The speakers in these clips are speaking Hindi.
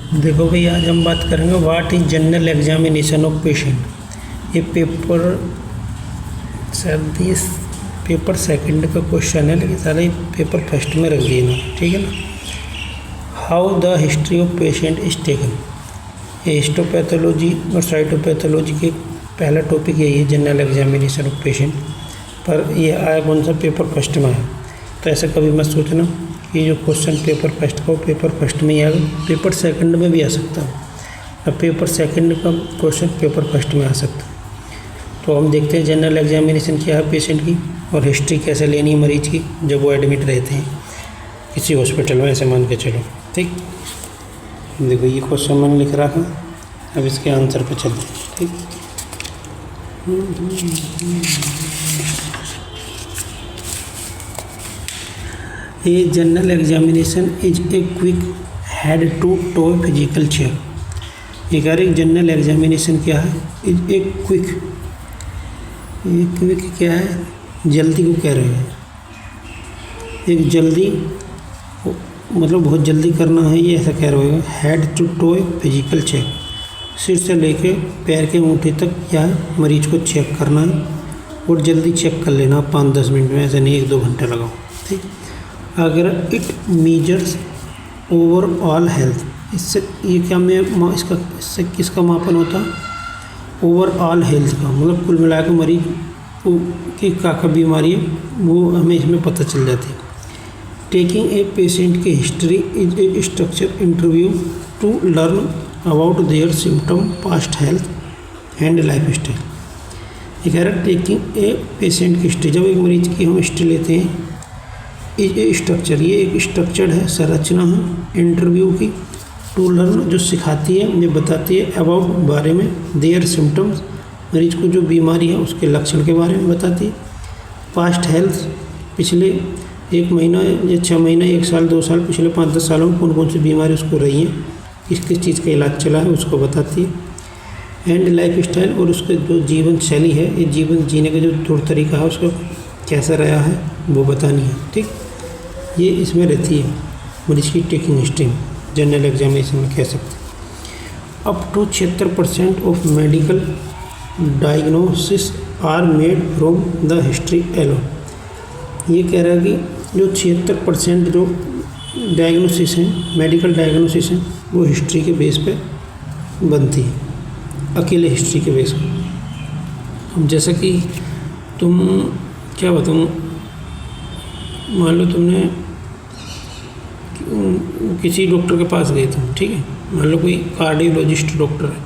देखो भाई, आज हम बात करेंगे what is general examination of patient. ये पेपर शायद इस पेपर सेकंड का क्वेश्चन है, लेकिन सारा पेपर फर्स्ट में रख दिए ना, ठीक है ना। How the history of patient is taken. ये हिस्टोपैथोलॉजी और साइटोपैथोलॉजी के पहला टॉपिक यही है, जनरल एग्जामिनेशन ऑफ पेशेंट। पर ये आया कौन सा, पेपर फर्स्ट में है। तो ऐसा कभी मत सोचना कि जो क्वेश्चन पेपर फर्स्ट का वो पेपर फर्स्ट में ही आएगा, पेपर सेकंड में भी आ सकता है, और पेपर सेकंड का क्वेश्चन पेपर फर्स्ट में आ सकता है। तो हम देखते हैं जनरल एग्जामिनेशन क्या है पेशेंट की, और हिस्ट्री कैसे लेनी है मरीज की जब वो एडमिट रहते हैं किसी हॉस्पिटल में, ऐसे मान के चलो। ठीक, देखो ये क्वेश्चन मैंने लिख रहा था, अब इसके आंसर पे चलते हैं। ठीक, ये general examination is a quick head to toe physical check. ये कह रहे जनरल एग्जामिनेशन क्या है, इज ए क्विक। ये क्विक क्या है, जल्दी को कह रहे हैं। एक जल्दी मतलब बहुत जल्दी करना है, ये ऐसा कह रहे हो। Head to toe physical check, सिर से लेके पैर के अंगूठे तक क्या है, मरीज को चेक करना है और जल्दी चेक कर लेना 5-10 मिनट में, ऐसे नहीं 1-2 घंटे लगाओ। ठीक, अगर इट मेजर्स ओवरऑल हेल्थ, इससे ये क्या में इससे किसका मापन होता है, ओवरऑल हेल्थ का, मतलब कुल मिलाकर मरीज की क्या बीमारी है वो हमें इसमें पता चल जाती है। टेकिंग ए पेशेंट की history is a structure interview to learn about their symptom, past health and lifestyle. ये कह रहा है टेकिंग ए पेशेंट की हिस्ट्री, जब एक मरीज की हम हिस्ट्री लेते हैं, इज ए स्ट्रक्चर, ये एक स्ट्रक्चर है, संरचना है इंटरव्यू की, टू लर्न जो सिखाती है, जो बताती है, अबाउट बारे में, देयर सिम्टम्स मरीज को जो बीमारी है उसके लक्षण के बारे में बताती है, पास्ट हेल्थ पिछले 1 महीना या 6 महीना, 1 साल 2 साल, पिछले 5-10 सालों में कौन कौन सी बीमारी उसको रही हैं, किस किस चीज़ का इलाज चला है उसको बताती है, एंड लाइफ स्टाइल और उसके जो जीवन शैली है, ये जीवन जीने का जो तौर तरीका है उसका कैसा रहा है वो बतानी है। ठीक, ये इसमें रहती है मरीज की टेकिंग हिस्ट्री, जनरल एग्जामिनेशन में कह सकते हैं। Up to 76% of medical diagnosis are made from the history alone. ये कह रहा है कि जो 76% जो डायग्नोसिस हैं, मेडिकल डायग्नोसिस हैं, वो हिस्ट्री के बेस पे बनती है, अकेले हिस्ट्री के बेस पे। अब जैसा कि तुम क्या बताऊँ, मान लो तुमने किसी डॉक्टर के पास गए तुम, ठीक है, मान लो कोई कार्डियोलॉजिस्ट डॉक्टर है,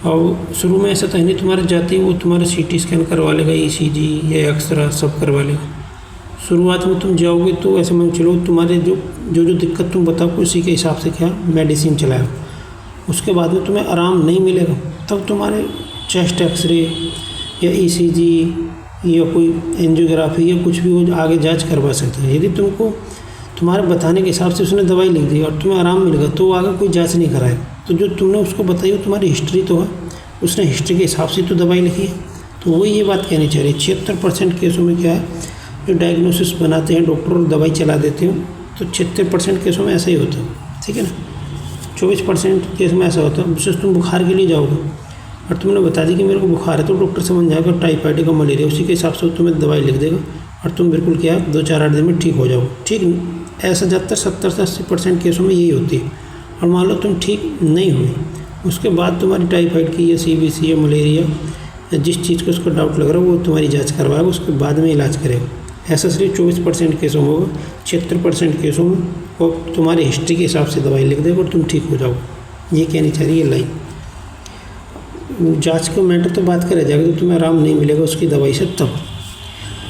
और शुरू में ऐसा तो है नहीं, तुम्हारे जाते ही वो तुम्हारा CT स्कैन करवा लेगा, ECG या एक्सरा सब करवा लेगा। शुरुआत में तुम जाओगे तो ऐसे मान चलो तुम्हारे जो दिक्कत तुम बताओ उसी के हिसाब से क्या मेडिसिन चलाएगा। उसके बाद में तुम्हें आराम नहीं मिलेगा, तब तुम्हारे चेस्ट एक्सरे या ECG या कोई एंजियोग्राफी या कुछ भी वो आगे जांच करवा सकता है। यदि तुमको तुम्हारे बताने के हिसाब से उसने दवाई लिख दी और तुम्हें आराम मिलेगा तो आगे कोई जांच नहीं कराएगा। तो जो तुमने उसको बताई वो तुम्हारी हिस्ट्री तो है, उसने हिस्ट्री के हिसाब से तो दवाई लिखी है। तो वो ये बात कहनी चाहिए 76% केसों में क्या है, जो डायग्नोसिस बनाते हैं डॉक्टर और दवाई चला देते हैं, तो 76% केसों में ऐसा ही होता है। ठीक है ना, 24% केस में ऐसा होता है। विशेष तुम बुखार के लिए जाओगे और तुमने बता दी कि मेरे को बुखार है, तो डॉक्टर समझ जाएगा टाइफाइड का, मलेरिया, उसी के हिसाब से तुम्हें दवाई लिख देगा और तुम बिल्कुल क्या 2-4-8 दिन में ठीक हो जाओ। ठीक, ऐसा ज़्यादातर 70 से 80% केसों में यही होती है। और मान लो तुम ठीक नहीं हुए, उसके बाद तुम्हारी टाइफाइड की या CBC या मलेरिया या जिस चीज़ को उसको डाउट लग रहा है वो तुम्हारी जाँच करवाएगा, उसके बाद में इलाज करेगा। ऐसा सिर्फ 24% केसों में होगा, 76% केसों में वो तुम्हारी हिस्ट्री के हिसाब से दवाई लिख देगा और तुम ठीक हो जाओगे। ये कहनी चाहिए ये लाइन। जांच का मैटर तो बात करा जाएगा, तो तुम्हें आराम नहीं मिलेगा उसकी दवाई से तब।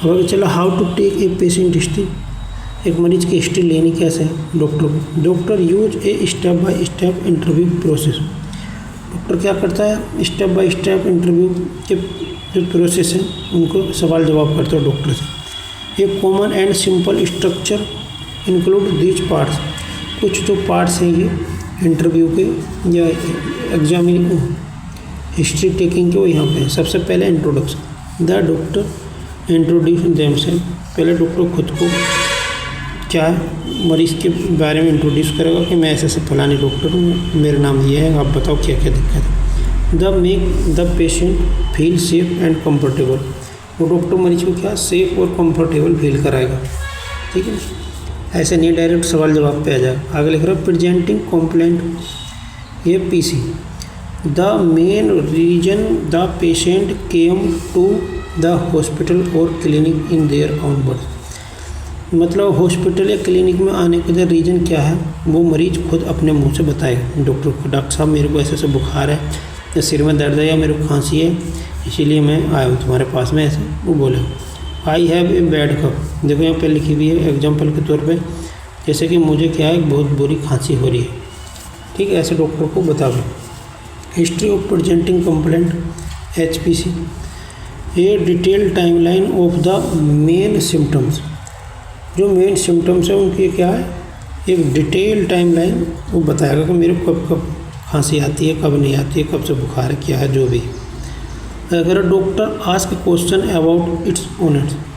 अब अगर चलो how to take a patient history, एक मरीज की हिस्ट्री लेनी कैसे है डॉक्टर को। Doctor use a step by step interview process. Doctor क्या करता है, स्टेप बाय स्टेप इंटरव्यू के जो प्रोसेस हैं उनको सवाल जवाब करता है डॉक्टर से। एक common and simple structure include these parts. कुछ जो पार्ट्स हैं ये इंटरव्यू के या एग्जामिन हिस्ट्री टेकिंग के, वो यहाँ पे है। सबसे पहले introduction, the doctor introduce themselves. पहले डॉक्टर खुद को क्या है, मरीज़ के बारे में इंट्रोड्यूस करेगा कि मैं ऐसे फलाने डॉक्टर हूँ, मेरा नाम ये है, आप बताओ क्या क्या दिक्कत है। The make the patient feel safe and comfortable, वो डॉक्टर मरीज को क्या सेफ और कंफर्टेबल फील कराएगा, ठीक है। ऐसे नहीं डायरेक्ट सवाल जवाब पे आ जाएगा। आगे लिख रहा है प्रेजेंटिंग कंप्लेंट, ये PC, the main reason the patient came to the hospital और clinic in their own words, मतलब हॉस्पिटल या क्लिनिक में आने का रीज़न क्या है वो मरीज खुद अपने मुंह से बताएगा डॉक्टर को। डॉक्टर साहब मेरे को ऐसे ऐसे बुखार है, या सिर में दर्द है, या मेरे को खांसी है, इसीलिए मैं आया हूँ तुम्हारे पास में, ऐसे वो बोले। आई हैव ए बैड कफ, देखो यहाँ पे लिखी हुई है एग्जाम्पल के तौर पे, जैसे कि मुझे क्या है बहुत बुरी खांसी हो रही है, ठीक है, ऐसे डॉक्टर को बता दो। History of presenting complaint HPC, A detail timeline of the main symptoms, जो मेन सिम्टम्स हैं उनकी क्या है एक डिटेल टाइमलाइन वो बताएगा कि मेरे को कब कब खांसी आती है, कब नहीं आती है, कब से बुखार है, क्या है, जो भी। अगर doctor ask question about its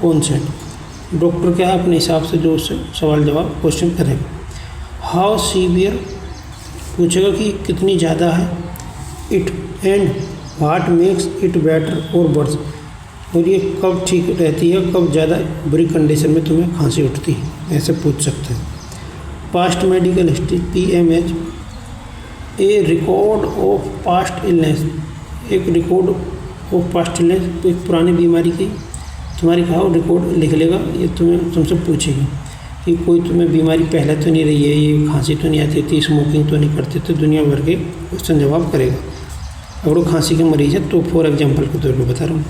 onset, doctor क्या है अपने हिसाब से जो उससे सवाल जवाब क्वेश्चन करेगा। हाउ सीवियर, पूछेगा कि कितनी ज़्यादा है, it and what makes it better और वर्स, और ये कब ठीक रहती है, कब ज़्यादा बुरी कंडीशन में तुम्हें खांसी उठती है, ऐसे पूछ सकते हैं। Past medical history PMH, A record of past illness, एक रिकॉर्ड ऑफ पास्ट इलनेस, एक पुरानी बीमारी की तुम्हारी कहा रिकॉर्ड लिख लेगा, ये तुमसे पूछेगी कि कोई तुम्हें बीमारी पहले तो नहीं रही है, ये खांसी तो नहीं आती थी, स्मोकिंग तो नहीं करते, तो दुनिया भर के क्वेश्चन जवाब करेगा। अगर वो खांसी के मरीज़ है तो फॉर एग्जाम्पल के तौर पर बता रहा हूँ।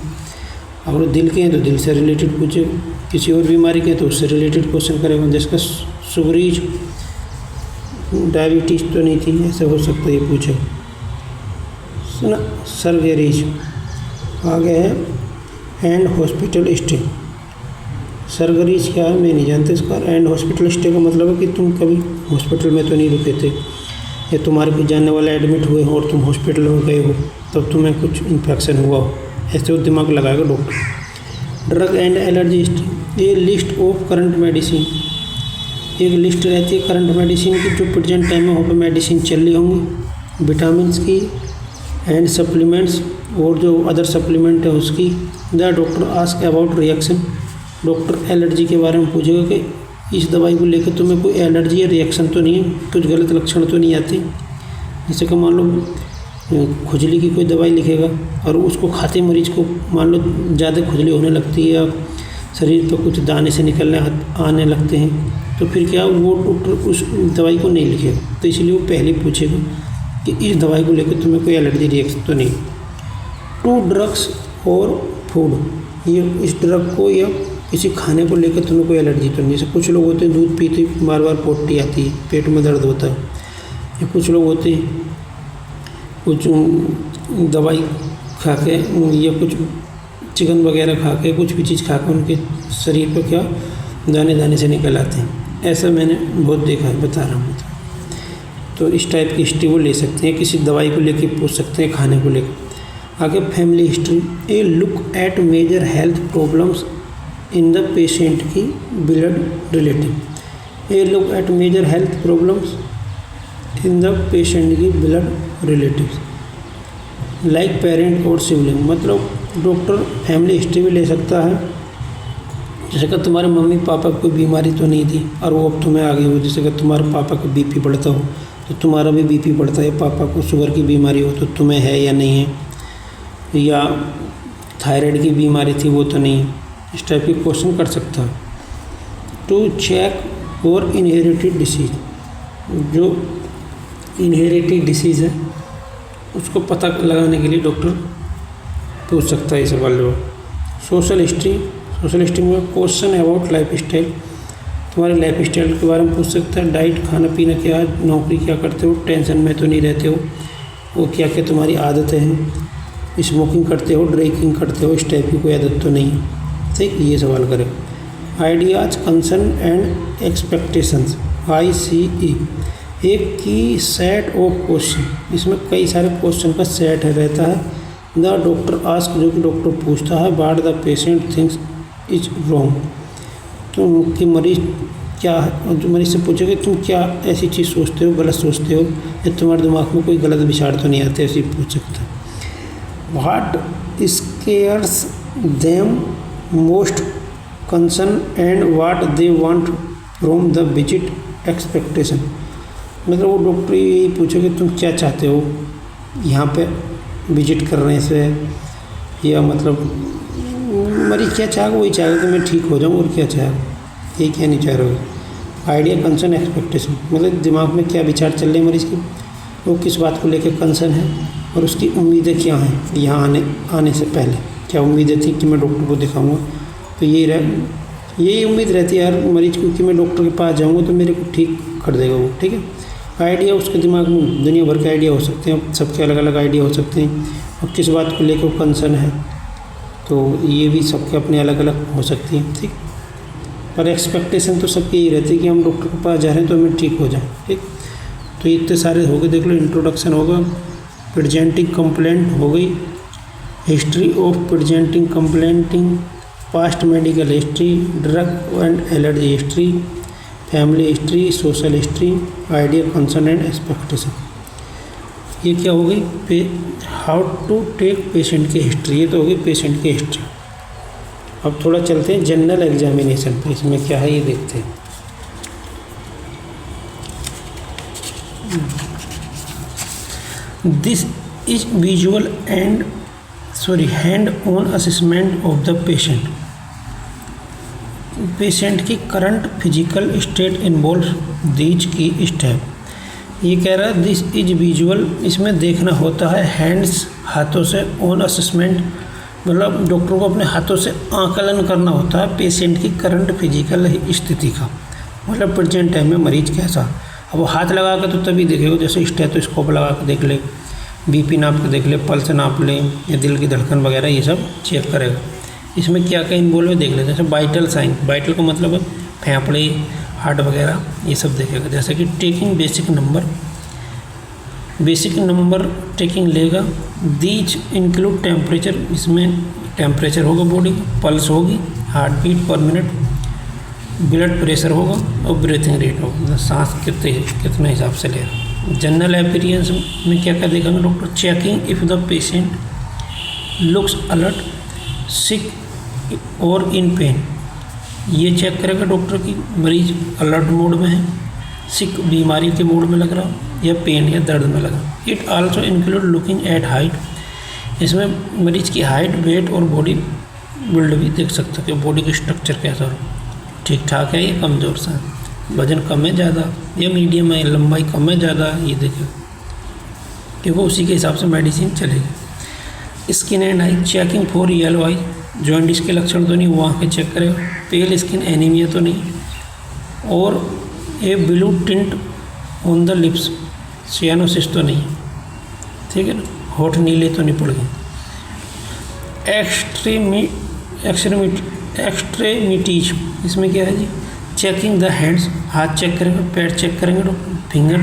अगर वो दिल के हैं तो दिल से रिलेटेड पूछेगा, किसी और बीमारी के तो उससे रिलेटेड क्वेश्चन करेगा, जिसका शुगरीज डायबिटीज़ तो नहीं थी, ऐसा हो सकता है ये पूछेगा। सुना सर्गेरीज आगे है एंड हॉस्पिटल स्टे, सर्गरीज क्या है मैं नहीं जानता इसका। एंड हॉस्पिटल स्टे का मतलब है कि तुम कभी हॉस्पिटल में तो नहीं रुके थे, या तुम्हारे कुछ जानने वाले एडमिट हुए हो और तुम हॉस्पिटल में गए हो तब तुम्हें कुछ इन्फेक्शन हुआ हो, ऐसे वो दिमाग लगाएगा doctor. Drug and allergy history, ये लिस्ट ऑफ करंट मेडिसिन, एक लिस्ट रहती है करंट मेडिसिन की जो प्रेजेंट टाइम में वहाँ पर मेडिसिन चल रही होंगी, विटामिन की एंड सप्लीमेंट्स, और जो अदर सप्लीमेंट है उसकी। The doctor ask about reaction, doctor allergy के बारे में पूछेगा कि इस दवाई को लेकर तुम्हें कोई एलर्जी या रिएक्शन तो नहीं है, कुछ गलत लक्षण तो नहीं आते। जैसे कि मान लो खुजली की कोई दवाई लिखेगा और उसको खाते मरीज को मान लो ज़्यादा खुजली होने लगती है या शरीर पर कुछ दाने से निकलने आने लगते हैं, तो फिर क्या वो डॉक्टर उस दवाई को नहीं लिखेगा, तो इसलिए वो पहले पूछेगा कि इस दवाई को लेकर तुम्हें कोई एलर्जी रिएक्शन तो नहीं। टू ड्रग्स और फूड, ये इस ड्रग को या किसी खाने को लेकर तुम्हें कोई एलर्जी तो नहीं। जैसे कुछ लोग होते हैं दूध पीते बार बार पोटी आती है, पेट में दर्द होता है, या कुछ लोग होते हैं कुछ दवाई खा के या कुछ चिकन वगैरह खा के कुछ भी चीज़ खा के उनके शरीर पर क्या दाने दाने से निकल आते हैं, ऐसा मैंने बहुत देखा है, बता रहा हूँ। तो इस टाइप की हिस्ट्री वो ले सकते हैं, किसी दवाई को लेके पूछ सकते हैं, खाने को लेकर। आगे family history, a look at major health problems in the patient की blood relative, a look at major health problems in the patient की ब्लड रिलेटिव्स लाइक पेरेंट और सिबलिंग, मतलब डॉक्टर फैमिली हिस्ट्री भी ले सकता है। जैसे कि तुम्हारे मम्मी पापा को कोई बीमारी तो नहीं थी और वो अब तुम्हें आ गई हो, जैसे कि तुम्हारे पापा को BP बढ़ता हो तो तुम्हारा भी BP बढ़ता है, पापा को शुगर की बीमारी हो तो तुम्हें है या नहीं है, या थायराइड की बीमारी थी वो तो नहीं है, इस टाइप के क्वेश्चन कर सकता है। To check for inherited disease, जो इनहेरिटेड डिसीज़ है उसको पता लगाने के लिए डॉक्टर पूछ सकता है ये सवाल जवाब। सोशल हिस्ट्री, सोशल हिस्ट्री में क्वेश्चन अबाउट लाइफ स्टाइल, तुम्हारे लाइफ स्टाइल के बारे में पूछ सकता है। डाइट, खाना पीना क्या है, नौकरी क्या करते हो, टेंशन में तो नहीं रहते हो, वो क्या क्या तुम्हारी आदतें हैं, स्मोकिंग करते हो, ड्रिंकिंग करते हो, इस टाइप की कोई आदत तो नहीं है, ठीक, ये सवाल करें। Ideas, concern and expectations ICE, एक की सेट ऑफ क्वेश्चन, इसमें कई सारे क्वेश्चन का सेट है रहता है। द डॉक्टर आस्क, जो कि डॉक्टर पूछता है, what the patient thinks is wrong, तो कि मरीज क्या, जो मरीज से पूछोगे तुम क्या ऐसी चीज़ सोचते हो, गलत सोचते हो, या तुम्हारे दिमाग में कोई गलत विचार तो नहीं आते, ऐसे पूछ सकते हो। What scares them most concern and what they want from the visit expectation. मतलब वो डॉक्टर यही पूछे कि तुम क्या चाहते हो यहाँ पे विजिट करने से, या मतलब मरीज क्या चाहेगा वही चाहेगा कि मैं ठीक हो जाऊँ, और क्या चाहेगा, ये क्या नहीं चाह रहे हो। आइडिया, कंसर्न, एक्सपेक्टेशन, मतलब दिमाग में क्या विचार चल रहे हैं मरीज की, वो किस बात को लेकर कंसर्न है, और उसकी उम्मीदें क्या हैं यहाँ आने से पहले, क्या उम्मीदें थी कि मैं डॉक्टर को दिखाऊंगा, तो यही उम्मीद रहती है यार मरीज को कि मैं डॉक्टर के पास जाऊँगा तो मेरे को ठीक कर देगा वो, ठीक है। आइडिया उसके दिमाग में दुनिया भर के आइडिया हो सकते हैं, सबके अलग अलग आइडिया हो सकते हैं, और किस बात को लेकर कंसर्न है, तो ये भी सबके अपने अलग अलग हो सकती हैं, ठीक। पर एक्सपेक्टेशन तो सबकी यही रहती है कि हम डॉक्टर के पास जा रहे हैं तो हमें ठीक हो जाए, ठीक। तो ये इतने सारे हो गए, देख लो, इंट्रोडक्शन होगा, प्रेजेंटिंग कंप्लेंट हो गई, history of presenting complaining, past medical history, drug and allergy history, family history, social history, idea, concern and expectation. ये क्या हो गई, हाउ टू टेक पेशेंट की हिस्ट्री, ये तो हो गई पेशेंट की हिस्ट्री। अब थोड़ा चलते हैं जनरल एग्जामिनेशन पे, इसमें क्या है ये देखते हैं। This is visual hand on assessment of the patient. Patient की current physical state involve these key step. ये कह रहा है दिस इज विजुअल, इसमें देखना होता है, हैंड्स हाथों से, ऑन असेसमेंट मतलब डॉक्टर को अपने हाथों से आकलन करना होता है पेशेंट की करंट फिजिकल स्थिति का, मतलब प्रेजेंट टाइम में मरीज कैसा। अब वो हाथ लगा कर तो तभी देखेगा, जैसे स्टेथोस्कोप लगा कर देख ले, बीपी नाप कर देख ले, पल्स नाप ले, या दिल की धड़कन वगैरह ये सब चेक करेगा। इसमें क्या क्या इन्वॉल्व है देख ले, जैसे वाइटल साइन, वाइटल का मतलब है फेफड़े, हार्ट वगैरह, ये सब देखेगा। जैसे कि टेकिंग बेसिक नंबर टेकिंग लेगा। दीज इंक्लूड टेम्परेचर, इसमें टेम्परेचर होगा बॉडी का, पल्स होगी, heartbeat per minute, blood pressure होगा, और ब्रीथिंग रेट होगा, मतलब सांस कितने हिसाब से ले रहा। जनरल अपीयरेंस में क्या क्या देखेंगे doctor, checking if the patient looks alert, sick और इन पेन, ये चेक करेगा डॉक्टर की मरीज अलर्ट मोड में है, सिक बीमारी के मोड में लग रहा, या पेन या दर्द में लगा। It also include looking at height, इसमें मरीज की हाइट, वेट और बॉडी बिल्ड भी देख सकते हो कि बॉडी का स्ट्रक्चर कैसा हो, ठीक ठाक है या कमज़ोर सा है, वजन कम है ज़्यादा या मीडियम है, लंबाई कम है ज़्यादा, ये देखें, क्योंकि उसी के हिसाब से मेडिसिन चलेगी। Skin and I, checking for yellow I, jaundice के लक्षण तो नहीं, वहाँ के चेक करेगा। पेल स्किन, एनीमिया तो नहीं, और a blue tint on the lips, cyanosis तो नहीं, ठीक है ना, होठ नीले तो नहीं पड़ गए। एक्सट्रेमिटीज, इसमें क्या है जी, चेकिंग द हैंड्स, हाथ चेक करेंगे, पैर चेक करेंगे डॉक्टर, फिंगर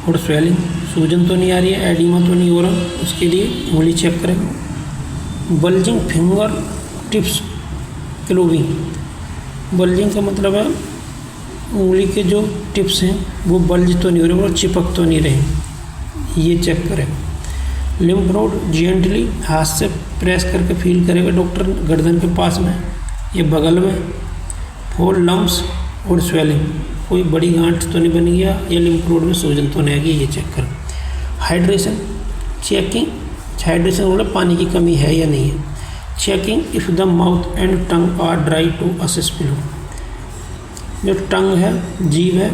और स्वेलिंग, सूजन तो नहीं आ रही है, एडिमा तो नहीं हो रहा, उसके लिए उंगली चेक करेंगे। बल्जिंग फिंगर टिप्स क्लोविंग, बल्जिंग का मतलब है उंगली के जो टिप्स हैं वो बल्ज तो नहीं हो रहे, वो चिपक तो नहीं रहे, ये चेक करेगा। लिम्फ नोड जेंटली हाथ से प्रेस करके फील करेगा डॉक्टर गर्दन के पास में या बगल में। फोर लम्प्स और स्वेलिंग, कोई बड़ी गांठ तो नहीं बन गया या लिम्फ नोड में सूजन तो नहीं आएगी, ये चेक कर। हाइड्रेशन चेकिंग, हाइड्रेशन मतलब पानी की कमी है या नहीं है। Checking if the mouth and tongue are dry to assess fluid, जो टंग है, जीभ है,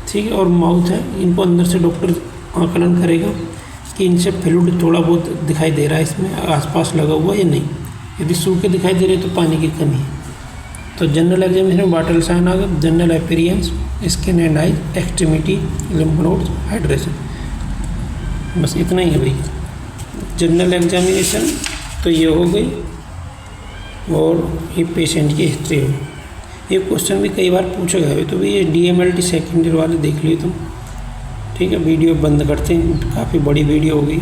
ठीक है, और माउथ है, इनको अंदर से डॉक्टर आकलन करेगा कि इनसे फ्लूइड थोड़ा बहुत दिखाई दे रहा है, इसमें आसपास लगा हुआ या नहीं। यदि सूखे दिखाई दे रहे तो पानी की कमी है। तो जनरल एग्जामिनेशन में वाइटल साइन आ गया, general appearance, skin and I, extremity, lymph nodes, hydration, बस इतना ही है भाई जनरल एग्जामिनेशन। तो ये हो गई, और ये पेशेंट की हिस्ट्री हो। ये क्वेश्चन भी कई बार पूछा गया है, तो भी ये DMLT सेकेंड ईयर वाले देख लिए तुम, ठीक है। वीडियो बंद करते हैं, काफ़ी बड़ी वीडियो हो गई।